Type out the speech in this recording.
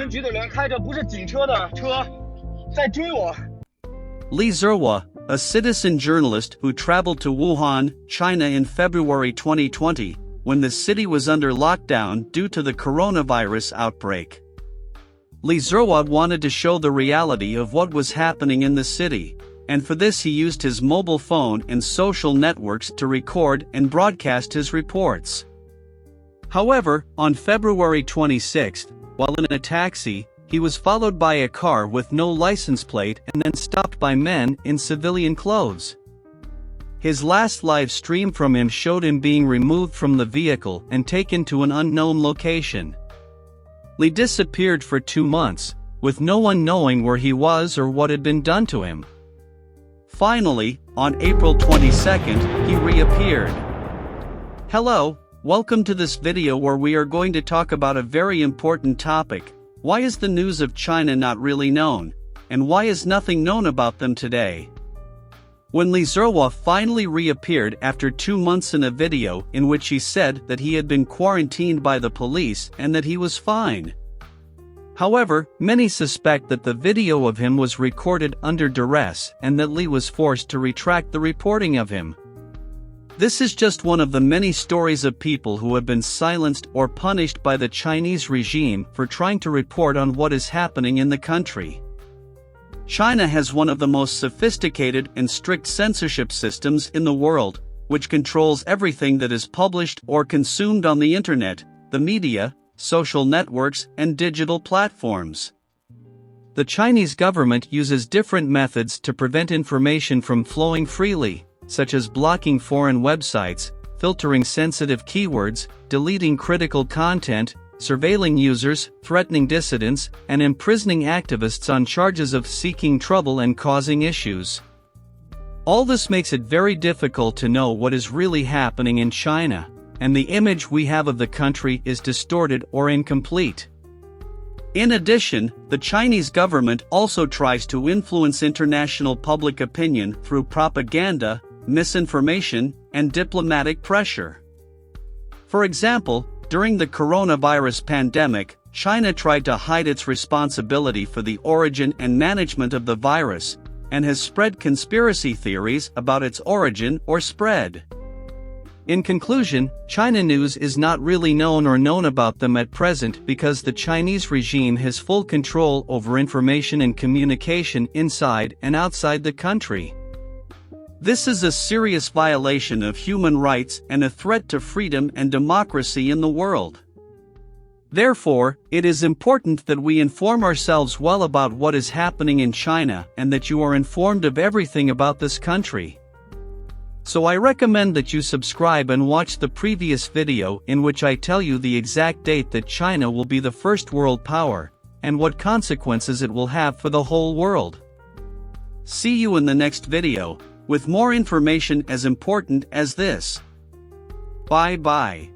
局的人开着不是警车的车在追我。Li Zerwa, a citizen journalist who traveled to Wuhan, China in February 2020, when the city was under lockdown due to the coronavirus outbreak. Li Zerwa wanted to show the reality of what was happening in the city, and for this he used his mobile phone and social networks to record and broadcast his reports. However, on February 26, while in a taxi, he was followed by a car with no license plate and then stopped by men in civilian clothes. His last live stream from him showed him being removed from the vehicle and taken to an unknown location. Li disappeared for 2 months, with no one knowing where he was or what had been done to him. Finally, on April 22nd, he reappeared. Hello, welcome to this video where we are going to talk about a very important topic. Why is the news of China not really known? And why is nothing known about them today? When Li Zerwa finally reappeared after 2 months in a video in which he said that he had been quarantined by the police and that he was fine. However, many suspect that the video of him was recorded under duress and that Li was forced to retract the reporting of him. This is just one of the many stories of people who have been silenced or punished by the Chinese regime for trying to report on what is happening in the country. China has one of the most sophisticated and strict censorship systems in the world, which controls everything that is published or consumed on the internet, the media, social networks, and digital platforms. The Chinese government uses different methods to prevent information from flowing freely, such as blocking foreign websites, filtering sensitive keywords, deleting critical content, surveilling users, threatening dissidents, and imprisoning activists on charges of seeking trouble and causing issues. All this makes it very difficult to know what is really happening in China, and the image we have of the country is distorted or incomplete. In addition, the Chinese government also tries to influence international public opinion through propaganda, misinformation, and diplomatic pressure. For example, during the coronavirus pandemic, China tried to hide its responsibility for the origin and management of the virus, and has spread conspiracy theories about its origin or spread. In conclusion, China news is not really known or known about them at present because the Chinese regime has full control over information and communication inside and outside the country. This is a serious violation of human rights and a threat to freedom and democracy in the world. Therefore, it is important that we inform ourselves well about what is happening in China and that you are informed of everything about this country. So I recommend that you subscribe and watch the previous video in which I tell you the exact date that China will be the first world power, and what consequences it will have for the whole world. See you in the next video, with more information as important as this. Bye bye.